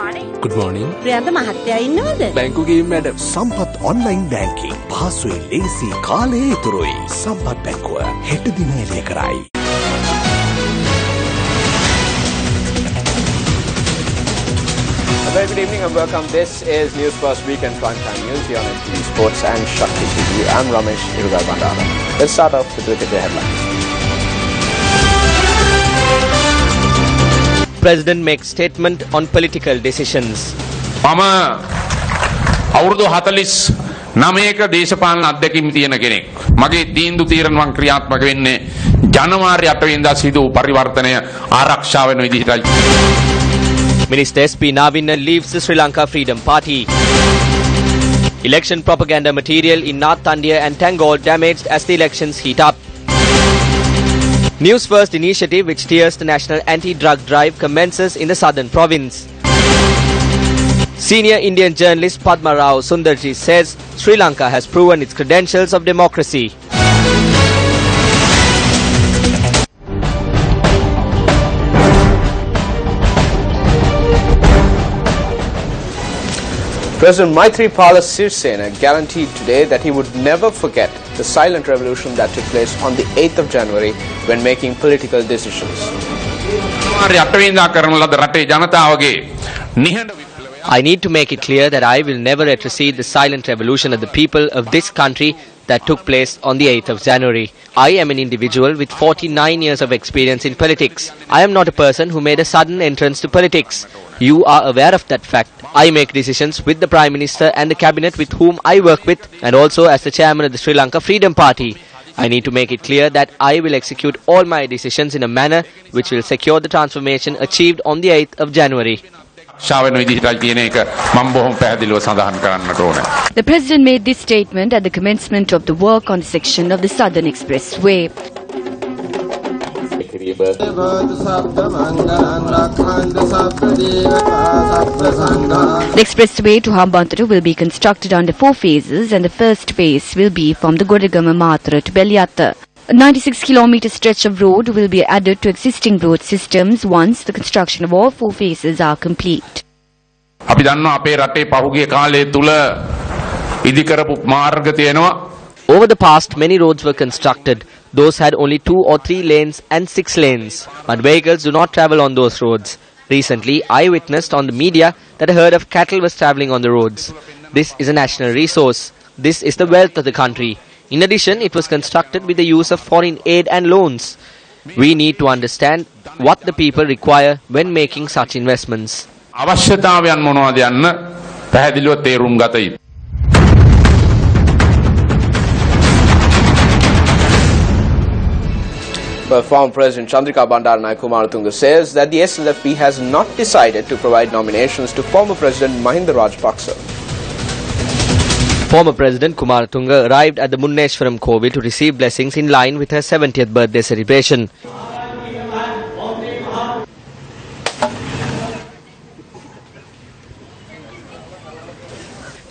Good morning. Priyantha මහත්තයා ඉන්නවද? බැංකු ගිහින් මැඩම්. සම්පත් ඔන්ලයින් බැංකින් පහසුයි ලේසි කාලය ඉතුරුයි. සම්පත් බැංකුව හෙට දින එළිය කරයි. A very good evening and welcome. This is Newsfirst Weekend Primetime News here on TV Sports and Shakti TV. I'm Ramesh Irugarbandara. Let's start off with the headlines. President makes statement on political decisions. මම අවුරුදු 49ක දේශපාලන අත්දැකීම් තියෙන කෙනෙක්. මගේ තීන්දුව తీරන ක්‍රියාත්මක වෙන්නේ ජනවාරි 8 වෙනිදා සිදු පරිවර්තනය ආරක්ෂා වෙන විදිහටයි. Minister SP Navinna leaves the Sri Lanka Freedom Party. Election propaganda material in North Tandia and Tangol damaged as the elections heat up. Newsfirst initiative which steers the national anti-drug drive commences in the southern province. Senior Indian journalist Padma Rao Sundarji says Sri Lanka has proven its credentials of democracy. President Maithripala Sirisena guaranteed today that he would never forget the silent revolution that took place on the 8th of January when making political decisions. I need to make it clear that I will never retrocede the silent revolution of the people of this country that took place on the 8th of January. I am an individual with 49 years of experience in politics. I am not a person who made a sudden entrance to politics. You are aware of that fact. I make decisions with the Prime Minister and the Cabinet with whom I work with, and also as the Chairman of the Sri Lanka Freedom Party. I need to make it clear that I will execute all my decisions in a manner which will secure the transformation achieved on the 8th of January. The President made this statement at the commencement of the work on the section of the Southern Expressway. The expressway to Hambantota will be constructed under 4 phases, and the first phase will be from the Godagama Matra to Beliata. A 96-kilometer stretch of road will be added to existing road systems once the construction of all 4 phases are complete. Over the past, many roads were constructed. Those had only 2 or 3 lanes and 6 lanes. But vehicles do not travel on those roads. Recently, I witnessed on the media that a herd of cattle was traveling on the roads. This is a national resource. This is the wealth of the country. In addition, it was constructed with the use of foreign aid and loans. We need to understand what the people require when making such investments. But former President Chandrika Bandaranaike says that the SLFP has not decided to provide nominations to former President Mahinda Rajapaksa. Former President Kumaratunga arrived at the Munneshwaram Kovil to receive blessings in line with her 70th birthday celebration.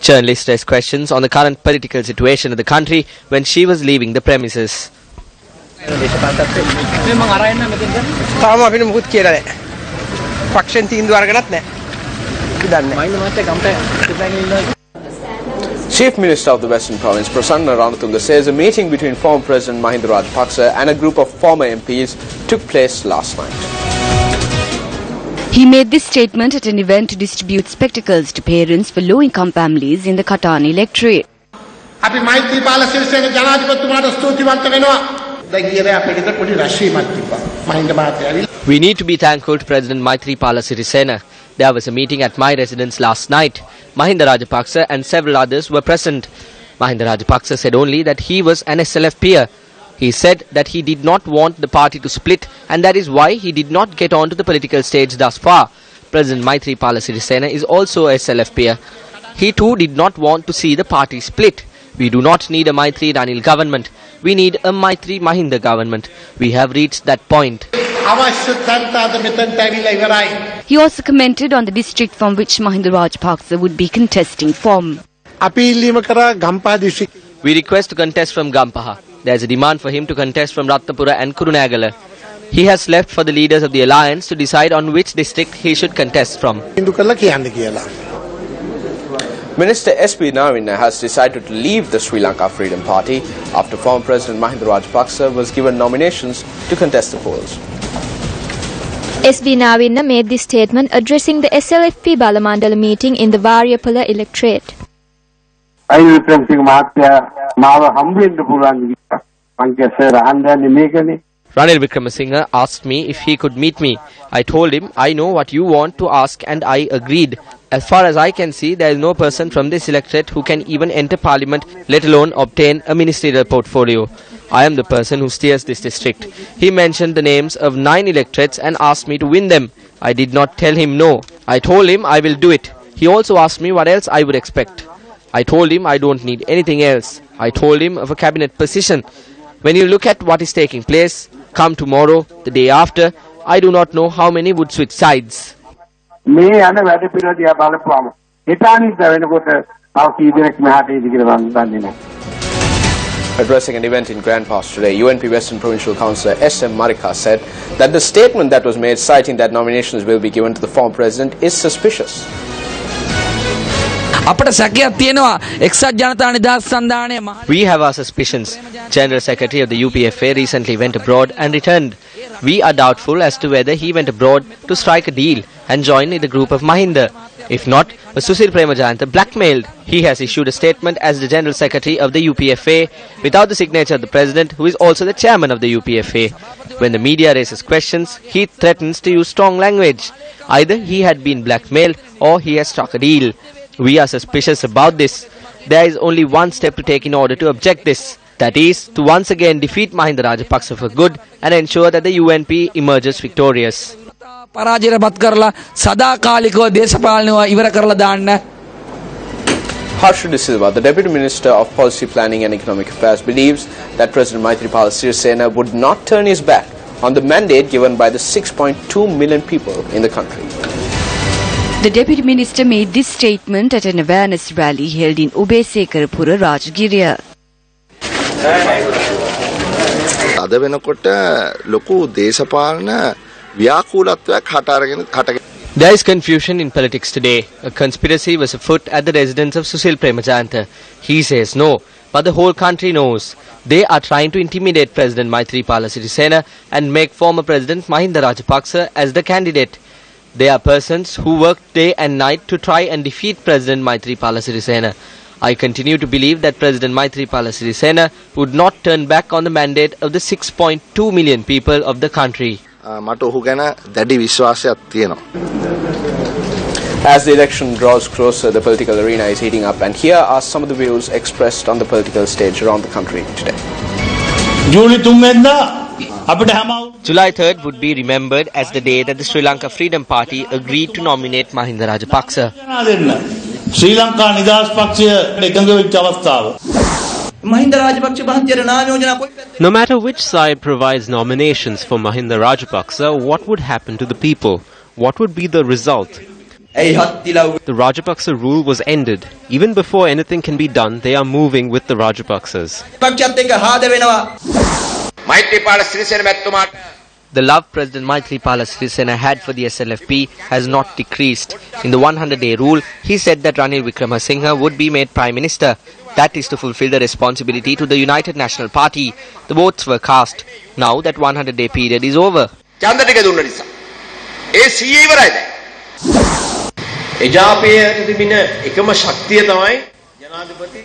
Journalists raised questions on the current political situation of the country when she was leaving the premises. Chief Minister of the Western Province Prasanna Ranatunga says a meeting between former President Mahinda Rajapaksa and a group of former MPs took place last night. He made this statement at an event to distribute spectacles to parents for low-income families in the Katani electorate. We need to be thankful to President Maithripala Sirisena. There was a meeting at my residence last night. Mahinda Rajapaksa and several others were present. Mahinda Rajapaksa said only that he was an SLF peer. He said that he did not want the party to split, and that is why he did not get onto the political stage thus far. President Maithripala Sirisena is also a SLF peer. He too did not want to see the party split. We do not need a Maithri Ranil government. We need a Maithri Mahinda government. We have reached that point. He also commented on the district from which Mahinda Rajapaksa would be contesting from. We request to contest from Gampaha. There is a demand for him to contest from Ratnapura and Kurunegala. He has left for the leaders of the alliance to decide on which district he should contest from. Minister S.B. Nawinna has decided to leave the Sri Lanka Freedom Party after former President Mahinda Rajapaksa was given nominations to contest the polls. S.B. Nawinna made this statement addressing the SLFP Balamandala meeting in the Variapala electorate. Ranil Wickremesinghe asked me if he could meet me. I told him, I know what you want to ask, and I agreed. As far as I can see, there is no person from this electorate who can even enter parliament, let alone obtain a ministerial portfolio. I am the person who steers this district. He mentioned the names of 9 electorates and asked me to win them. I did not tell him no. I told him I will do it. He also asked me what else I would expect. I told him I don't need anything else. I told him of a cabinet position. When you look at what is taking place, come tomorrow, the day after, I do not know how many would switch sides. Addressing an event in Grand Pass today, UNP Western Provincial Councillor S.M. Marika said that the statement that was made citing that nominations will be given to the former president is suspicious. We have our suspicions. General Secretary of the UPFA recently went abroad and returned. We are doubtful as to whether he went abroad to strike a deal and join in the group of Mahinda. If not, Susil Premajayantha blackmailed. He has issued a statement as the General Secretary of the UPFA without the signature of the President, who is also the Chairman of the UPFA. When the media raises questions, he threatens to use strong language. Either he had been blackmailed or he has struck a deal. We are suspicious about this. There is only one step to take in order to object this. That is, to once again defeat Mahinda Rajapaksa for good and ensure that the UNP emerges victorious. Harsha De Silva, the Deputy Minister of Policy Planning and Economic Affairs, believes that President Maithripala Sirisena would not turn his back on the mandate given by the 6.2 million people in the country. The Deputy Minister made this statement at an awareness rally held in Obesekarapura, Rajagiriya. There is confusion in politics today. A conspiracy was afoot at the residence of Susil Premajayantha. He says no, but the whole country knows. They are trying to intimidate President Maithripala Sirisena and make former President Mahinda Rajapaksa as the candidate. They are persons who work day and night to try and defeat President Maithripala Sirisena. I continue to believe that President Maithripala Sirisena would not turn back on the mandate of the 6.2 million people of the country. As the election draws closer, the political arena is heating up, and here are some of the views expressed on the political stage around the country today. July 3rd would be remembered as the day that the Sri Lanka Freedom Party agreed to nominate Mahinda Rajapaksa. No matter which side provides nominations for Mahinda Rajapaksa, what would happen to the people? What would be the result? The Rajapaksa rule was ended. Even before anything can be done, they are moving with the Rajapaksas. The love President Maithripala Sirisena had for the SLFP has not decreased. In the 100-day rule, he said that Ranil Wickremesinghe would be made Prime Minister. That is to fulfill the responsibility to the United National Party. The votes were cast. Now that 100-day period is over.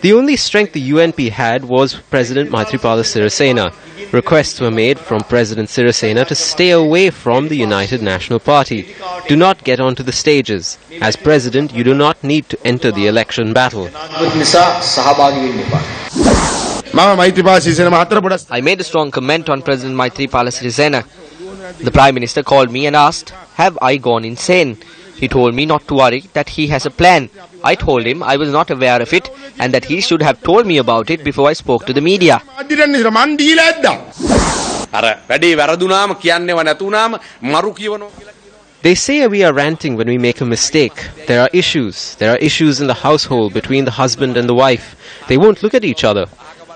The only strength the UNP had was President Maithripala Sirisena. Requests were made from President Sirisena to stay away from the United National Party. Do not get onto the stages. As president, you do not need to enter the election battle. I made a strong comment on President Maithripala Sirisena. The Prime Minister called me and asked, have I gone insane? He told me not to worry, that he has a plan. I told him I was not aware of it and that he should have told me about it before I spoke to the media. They say we are ranting when we make a mistake. There are issues. There are issues in the household between the husband and the wife. They won't look at each other.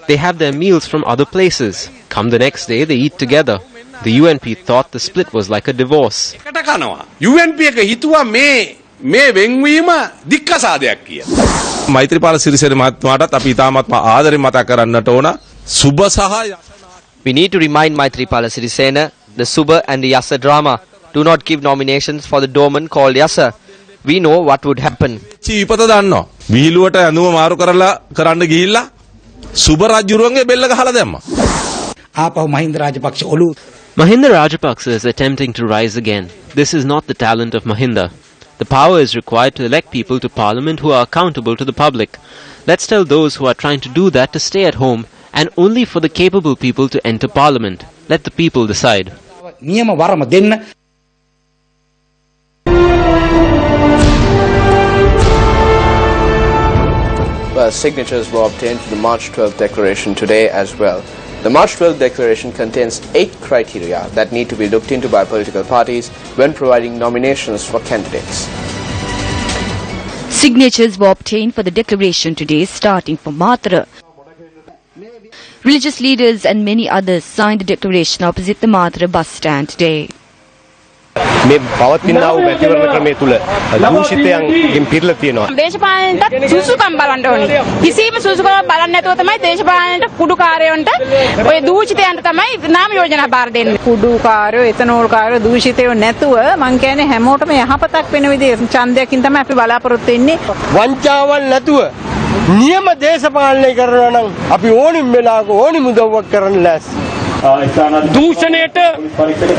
They have their meals from other places. Come the next day, they eat together. The UNP thought the split was like a divorce. UNP එක හිතුවා මේ වෙන්වීම දික්කසාදයක් කියලා. මෛත්‍රීපාල සිරිසේන මහත්මයාටත් අපි ඉතාමත්ම ආදරෙන් මතක් කරන්නට ඕන සුබ සහ We need to remind Maithripala Sirisena, the Suba and the Yasa drama. Do not give nominations for the doorman called Yasa. We know what would happen. චීපත දන්නවා. විහිළුවට ඇඳුම මාරු කරලා කරන්න ගිහිල්ලා සුබ රජුරුවන්ගේ බෙල්ල ගහලා දැම්මා. ආපහු Mahinda Rajapaksa ඔලු Mahinda Rajapaksa is attempting to rise again. This is not the talent of Mahinda. The power is required to elect people to parliament who are accountable to the public. Let's tell those who are trying to do that to stay at home and only for the capable people to enter parliament. Let the people decide. නියම වරම දෙන්න. Well, signatures were obtained for the March 12th declaration today as well. The March 12th declaration contains 8 criteria that need to be looked into by political parties when providing nominations for candidates. Signatures were obtained for the declaration today, starting from Matra. Religious leaders and many others signed the declaration opposite the Matra bus stand today. මේ පවතිනා වූ මැතිවරණ ක්‍රමය තුල දූෂිතයන්ගෙන් පිරලා තියෙනවා. දේශපාලනයට සුසුකම් බලන්න ඕනේ. කිසිම සුසුකමක් බලන්නේ නැතුව තමයි දේශපාලනයට කුඩුකාරයන්ට ඔය දූෂිතයන්ට තමයි නාම යෝජනා බාර දෙන්නේ. කුඩුකාරයෝ, එතනෝල්කාරයෝ දූෂිතයෝ නැතුව මං කියන්නේ හැමෝටම යහපතක් වෙන විදිහේ ඡන්දයකින් තමයි අපි බලාපොරොත්තු වෙන්නේ. වංචාවක් නැතුව නියම දේශපාලනය කරනවා නම් අපි ඕනිම වෙලාවක ඕනි මුදව්වක් කරන්න ලෑස්ති. දූෂණයට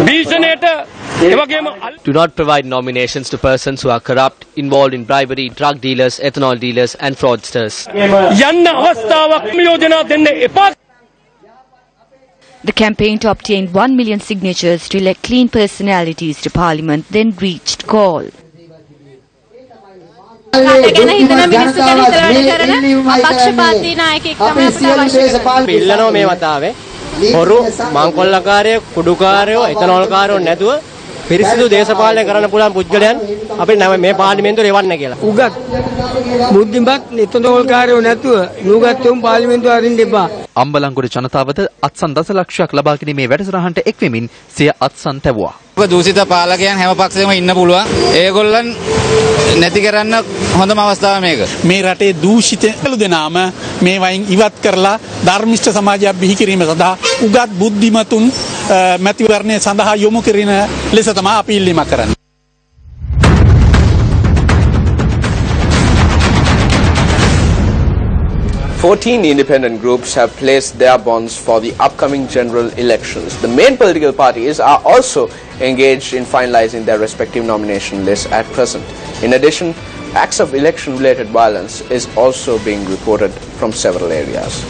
භීෂණයට Do not provide nominations to persons who are corrupt, involved in bribery, drug dealers, ethanol dealers and fraudsters. The campaign to obtain 1 million signatures to elect clean personalities to parliament then reached goal. හොරු මංකොල්ලකාරයෝ කුඩුකාරයෝ එතනෝල්කාරයෝ නැතුව පිරිසිදු දේශපාලනය කරන්න පුළුවන් පුද්ගලයන් අපි මේ පාර්ලිමේන්තුවේ එවන්න කියලා. උගත් බුද්ධිමත් එතනෝල්කාරයෝ නැතුව නුගත්තුන් පාර්ලිමේන්තුව අරින්න එපා. අම්බලන්ගොඩ ජනතාවද අත්සන් දසලක්ෂයක් ලබා ගැනීමේ වැඩසටහනට එක්වෙමින් සිය අත්සන් තැවුවා. දූෂිත පාලකයන් හැම පක්ෂෙම ඉන්න පුළුවන්. ඒගොල්ලන් නැති කරන්න හොඳම අවස්ථාව මේක. මේ රටේ දූෂිත කළු දෙනාම මේ වයින් ඉවත් කරලා ධර්මිෂ්ඨ සමාජයක් බිහි කිරීම සඳහා උගත් බුද්ධිමතුන් මැතිවරණය සඳහා යොමු කිරීම ලෙස තමයි අපි ඉල්ලීමක් කරන්නේ. Fourteen independent groups have placed their bonds for the upcoming general elections. The main political parties are also engaged in finalizing their respective nomination lists at present. In addition, acts of election-related violence is also being reported from several areas.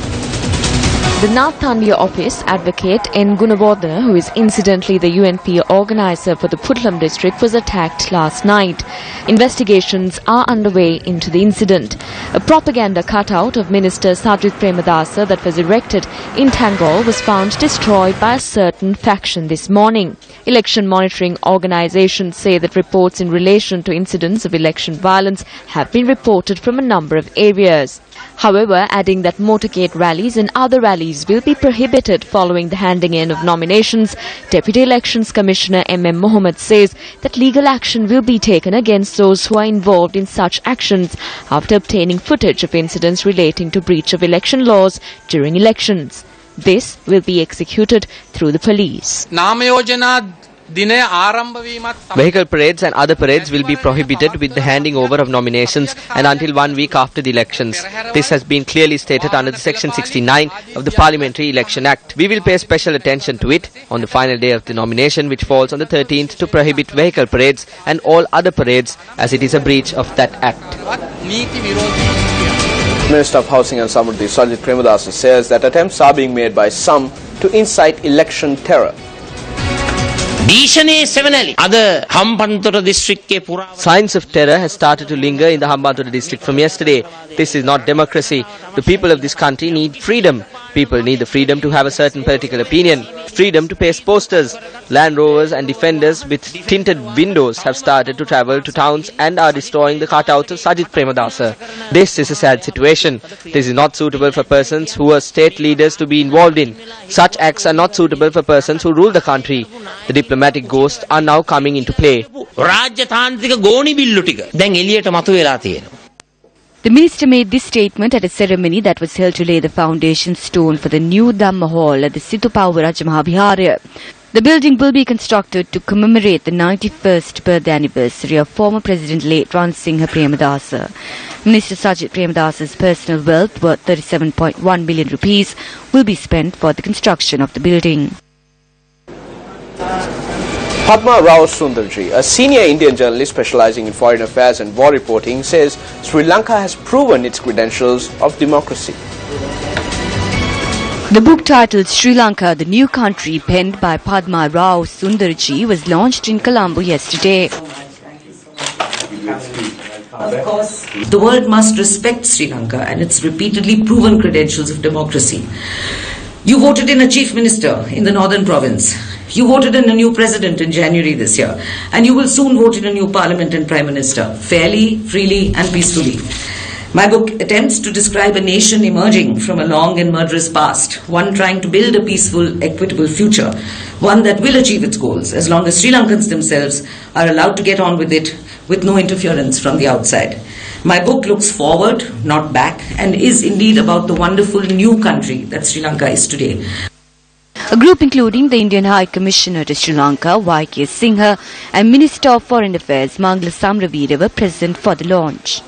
The Nathanlia office advocate N. Gunawardena, who is incidentally the UNP organizer for the Putlam district, was attacked last night. Investigations are underway into the incident. A propaganda cutout of Minister Sajid Premadasa that was erected in Tangol was found destroyed by a certain faction this morning. Election monitoring organizations say that reports in relation to incidents of election violence have been reported from a number of areas. However, adding that motorcade rallies and other rallies will be prohibited following the handing in of nominations, Deputy Elections Commissioner M.M. Mohammed says that legal action will be taken against those who are involved in such actions after obtaining footage of incidents relating to breach of election laws during elections. This will be executed through the police. Vehicle parades and other parades will be prohibited with the handing over of nominations and until 1 week after the elections. This has been clearly stated under the Section 69 of the Parliamentary Election Act. We will pay special attention to it on the final day of the nomination, which falls on the 13th, to prohibit vehicle parades and all other parades as it is a breach of that act. Minister of Housing and Samruddhi Sajid Premadasa says that attempts are being made by some to incite election terror. Signs of terror has started to linger in the Hambantota district from yesterday. This is not democracy. The people of this country need freedom. People need the freedom to have a certain political opinion, freedom to paste posters. Land Rovers and defenders with tinted windows have started to travel to towns and are destroying the cutouts of Sajith Premadasa. This is a sad situation. This is not suitable for persons who are state leaders to be involved in. Such acts are not suitable for persons who rule the country. The diplomatic ghosts are now coming into play. The minister made this statement at a ceremony that was held to lay the foundation stone for the new Dhamma Hall at the Situpawa Rajamahavihara. The building will be constructed to commemorate the 91st birthday anniversary of former President late Ranasinghe Premadasa. Minister Sajith Premadasa's personal wealth, worth 37.1 million rupees, will be spent for the construction of the building. Padma Rao Sundarji, a senior Indian journalist specializing in foreign affairs and war reporting, says Sri Lanka has proven its credentials of democracy. The book titled Sri Lanka, the New Country, penned by Padma Rao Sundarji, was launched in Colombo yesterday. Of course, the world must respect Sri Lanka and its repeatedly proven credentials of democracy. You voted in a chief minister in the northern province. You voted in a new president in January this year. And you will soon vote in a new parliament and prime minister, fairly, freely and peacefully. My book attempts to describe a nation emerging from a long and murderous past, one trying to build a peaceful, equitable future, one that will achieve its goals as long as Sri Lankans themselves are allowed to get on with it with no interference from the outside. My book looks forward, not back, and is indeed about the wonderful new country that Sri Lanka is today. A group including the Indian High Commissioner to Sri Lanka, Y.K. Singha, and Minister of Foreign Affairs, Mangala Samravira, were present for the launch.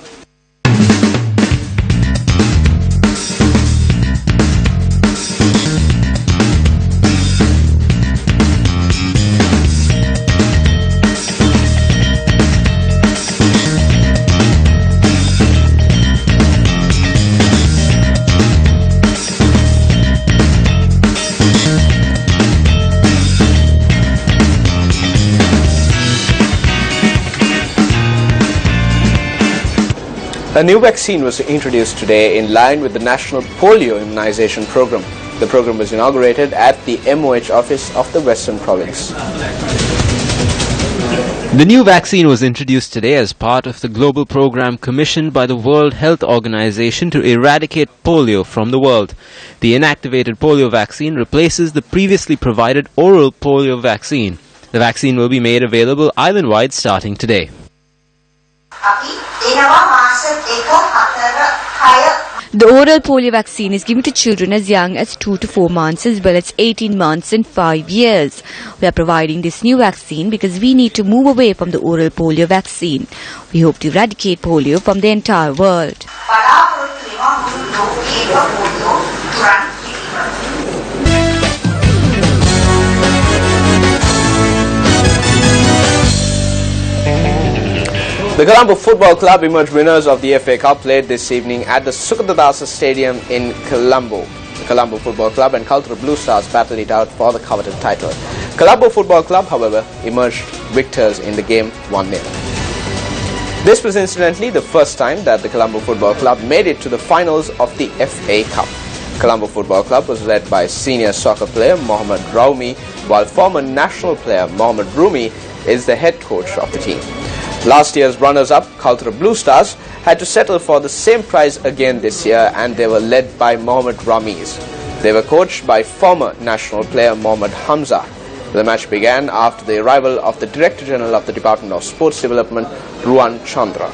A new vaccine was introduced today in line with the National Polio Immunization Program. The program was inaugurated at the MOH office of the Western Province. The new vaccine was introduced today as part of the global program commissioned by the World Health Organization to eradicate polio from the world. The inactivated polio vaccine replaces the previously provided oral polio vaccine. The vaccine will be made available island-wide starting today. The oral polio vaccine is given to children as young as 2 to 4 months as well as 18 months and 5 years. We are providing this new vaccine because we need to move away from the oral polio vaccine. We hope to eradicate polio from the entire world. The Colombo Football Club emerged winners of the FA Cup played this evening at the Sukadadasa Stadium in Colombo. The Colombo Football Club and Cultural Blue Stars battled it out for the coveted title. Colombo Football Club, however, emerged victors in the game 1-0. This was incidentally the first time that the Colombo Football Club made it to the finals of the FA Cup. Colombo Football Club was led by senior soccer player Mohammad Raumi, while former national player Mohammad Rumi is the head coach of the team. Last year's runners-up, Cultural Blue Stars, had to settle for the same prize again this year, and they were led by Mohammad Ramiz. They were coached by former national player Mohammad Hamza. The match began after the arrival of the Director General of the Department of Sports Development, Ruan Chandra.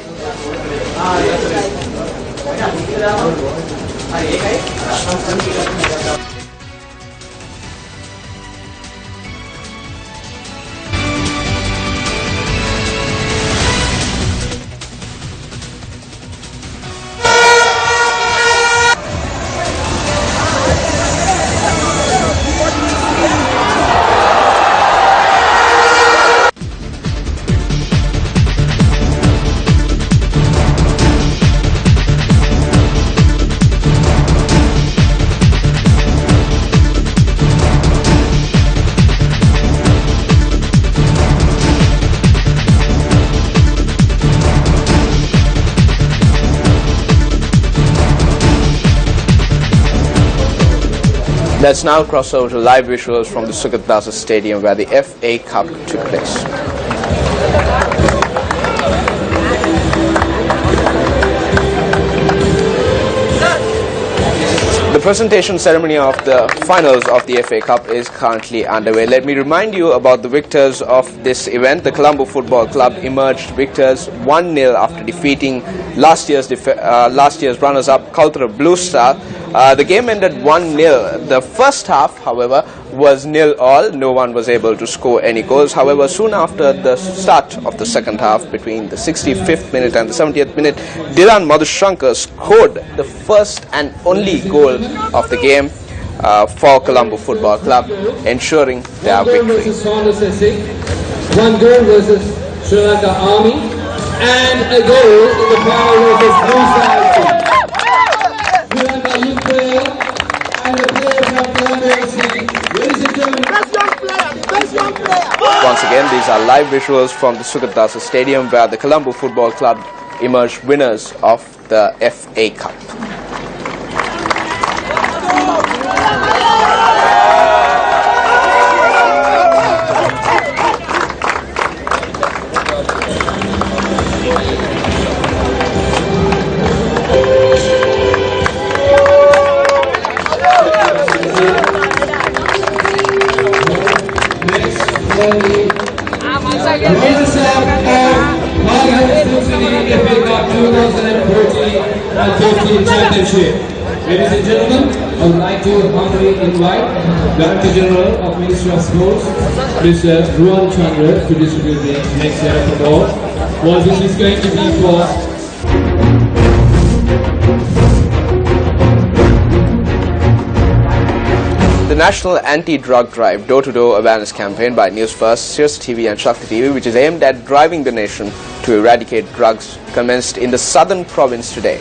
Let's now cross over to live visuals from the Sugat Dasa Stadium where the FA Cup took place. The presentation ceremony of the finals of the FA Cup is currently underway. Let me remind you about the victors of this event. The Colombo Football Club emerged victors 1-0 after defeating last year's runners-up Kaltara Blue Star. The game ended 1-0. The first half, however, was 0-0. No one was able to score any goals. However, soon after the start of the second half, between the 65th minute and the 70th minute, Dhiran Madhushankar scored the first and only goal of the game for Colombo Football Club, ensuring their victory. 1 goal versus Sri Lanka Army, and a goal in the final versus Blue Star team. Sri Lanka youth player and the player from Colombo FC. Ladies and gentlemen, best young player. Once again, these are live visuals from the Sugat Dasa Stadium where the Colombo Football Club emerged winners of the FA Cup. Ladies and gentlemen, I would like to humbly invite Director General of Ministry of Sports, Mr. Ruan Chandra, to distribute the next set of awards. Well, this is going to be for the National Anti-Drug Drive Door-to-Door Awareness Campaign by Newsfirst, Sirius TV and Shakti TV, which is aimed at driving the nation to eradicate drugs, commenced in the southern province today.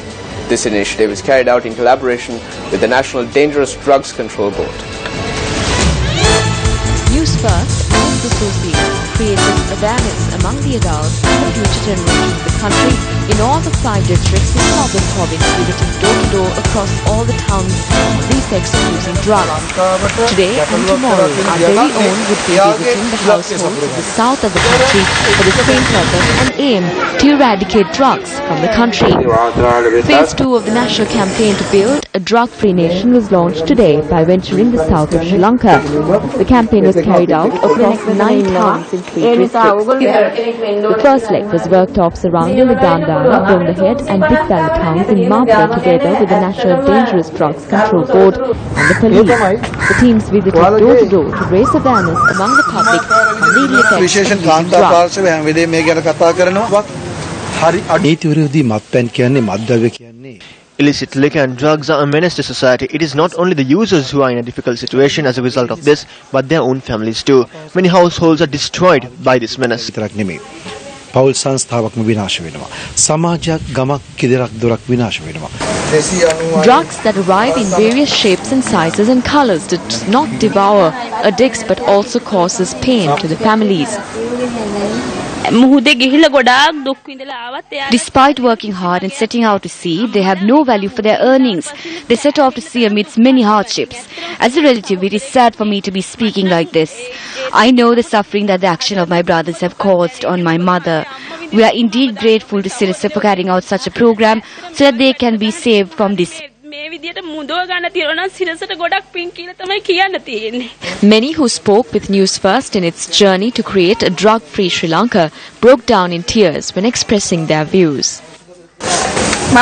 This initiative is carried out in collaboration with the National Dangerous Drugs Control Board. Newsfirst and its associates created awareness among the adults and the future generation of the country in all the 5 districts in northern province, visiting door-to-door across all the towns on the effects of using drugs. Today and tomorrow, our very own would be visiting the households of the south of the country for the same purpose and aim to eradicate drugs from the country. Phase 2 of the national campaign to build a drug-free nation was launched today by venturing the south of Sri Lanka. The campaign was carried out across 9 towns in 3 districts. The first leg was worked off surrounding the Gandhara, Dondahead and Big Valley towns in Mapra together with the National Dangerous Drugs Control Board and the police. The teams visited door-to-door to raise awareness among the public on the effects of using drugs. Illicit liquor and drugs are a menace to society. It is not only the users who are in a difficult situation as a result of this, but their own families too. Many households are destroyed by this menace. Drugs that arrive in various shapes and sizes and colors does not devour, addicts but also causes pain to the families. Despite working hard and setting out to sea, they have no value for their earnings. They set off to sea amidst many hardships. As a relative, it is sad for me to be speaking like this. I know the suffering that the action of my brothers have caused on my mother. We are indeed grateful to Sirisa for carrying out such a program so that they can be saved from this. Many who spoke with Newsfirst in its journey to create a drug-free Sri Lanka broke down in tears when expressing their views. The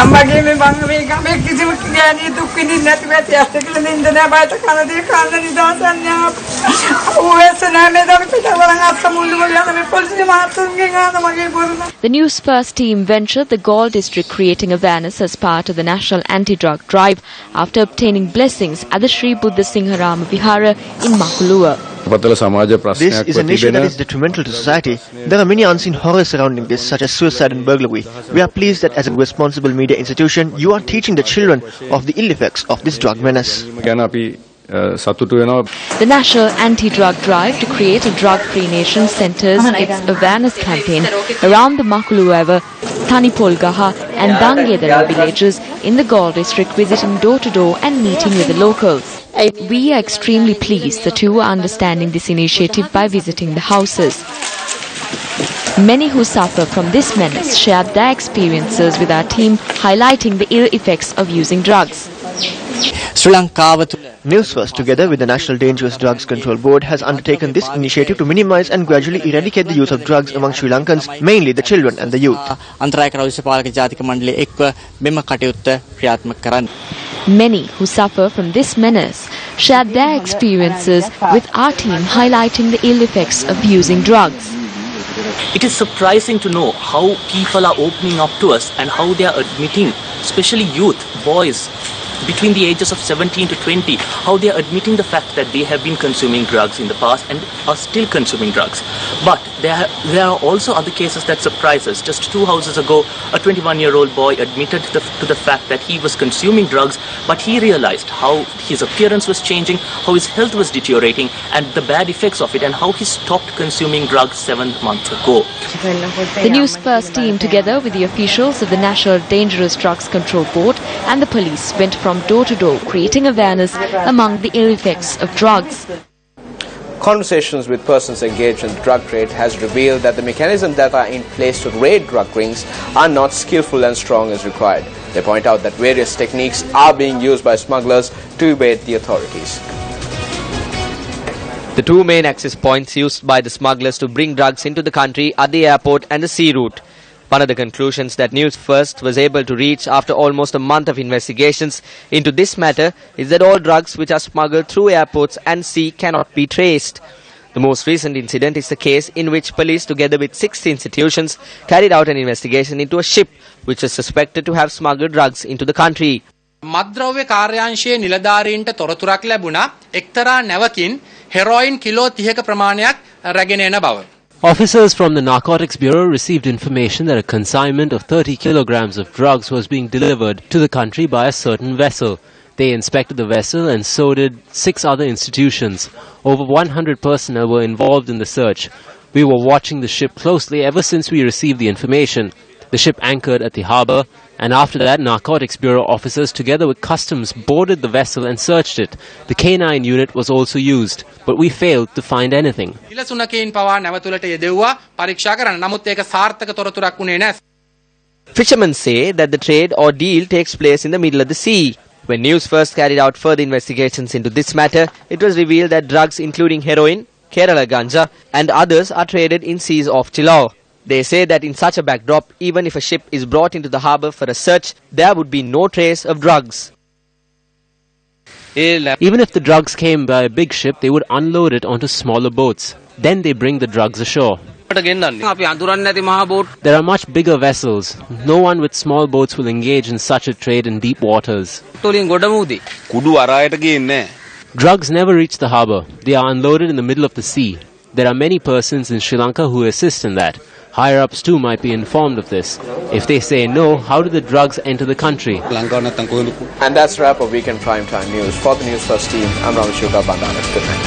Newsfirst team ventured the Galle district creating awareness as part of the national anti-drug drive after obtaining blessings at the Sri Buddha Singharama Vihara in Makulua. This is an issue that is detrimental to society. There are many unseen horrors surrounding this, such as suicide and burglary. We are pleased that as a responsible media institution, you are teaching the children of the ill effects of this drug menace. The National Anti-Drug Drive to create a drug-free nation centers its awareness campaign around the Makulueva, Tanipolgaha and Dangedara villages in the Galle district, visiting door-to-door and meeting with the locals. We are extremely pleased the two are understanding this initiative by visiting the houses. Many who suffer from this menace shared their experiences with our team, highlighting the ill effects of using drugs. Newsfirst, together with the National Dangerous Drugs Control Board, has undertaken this initiative to minimize and gradually eradicate the use of drugs among Sri Lankans, mainly the children and the youth. Many who suffer from this menace shared their experiences with our team, highlighting the ill effects of using drugs. It is surprising to know how people are opening up to us and how they are admitting, especially youth, boys, between the ages of 17 to 20, how they are admitting the fact that they have been consuming drugs in the past and are still consuming drugs. But there are also other cases that surprise us. Just 2 houses ago, a 21-year-old boy admitted to the fact that he was consuming drugs, but he realized how his appearance was changing, how his health was deteriorating, and the bad effects of it, and how he stopped consuming drugs 7 months ago. The Newsfirst team, together with the officials of the National Dangerous Drugs Control Board and the police, went from door to door, creating awareness among the ill effects of drugs. Conversations with persons engaged in drug trade has revealed that the mechanisms that are in place to raid drug rings are not skillful and strong as required. They point out that various techniques are being used by smugglers to evade the authorities. The two main access points used by the smugglers to bring drugs into the country are the airport and the sea route. One of the conclusions that Newsfirst was able to reach after almost a month of investigations into this matter is that all drugs which are smuggled through airports and sea cannot be traced. The most recent incident is the case in which police, together with 6 institutions, carried out an investigation into a ship which was suspected to have smuggled drugs into the country. මත්ද්‍රව්‍ය කාර්යාංශයේ නිලධාරීන්ට තොරතුරක් ලැබුණා එක්තරා නැවකින් heroin kilo 30ක ප්‍රමාණයක් රැගෙන එන බව. Officers from the Narcotics Bureau received information that a consignment of 30 kilograms of drugs was being delivered to the country by a certain vessel. They inspected the vessel and so did 6 other institutions. Over 100 personnel were involved in the search. We were watching the ship closely ever since we received the information. The ship anchored at the harbour, and after that, Narcotics Bureau officers together with customs boarded the vessel and searched it. The K9 unit was also used, but we failed to find anything. Fishermen say that the trade or deal takes place in the middle of the sea. When Newsfirst carried out further investigations into this matter, it was revealed that drugs including heroin, Kerala ganja and others are traded in seas off Chilau. They say that in such a backdrop, even if a ship is brought into the harbour for a search, there would be no trace of drugs. Even if the drugs came by a big ship, they would unload it onto smaller boats. Then they bring the drugs ashore. There are much bigger vessels. No one with small boats will engage in such a trade in deep waters. Drugs never reach the harbour. They are unloaded in the middle of the sea. There are many persons in Sri Lanka who assist in that. Higher-ups too might be informed of this. If they say no, how do the drugs enter the country? And that's a wrap of Weekend Primetime News. For the Newsfirst team, I'm Ramachandra Bandana. Good night.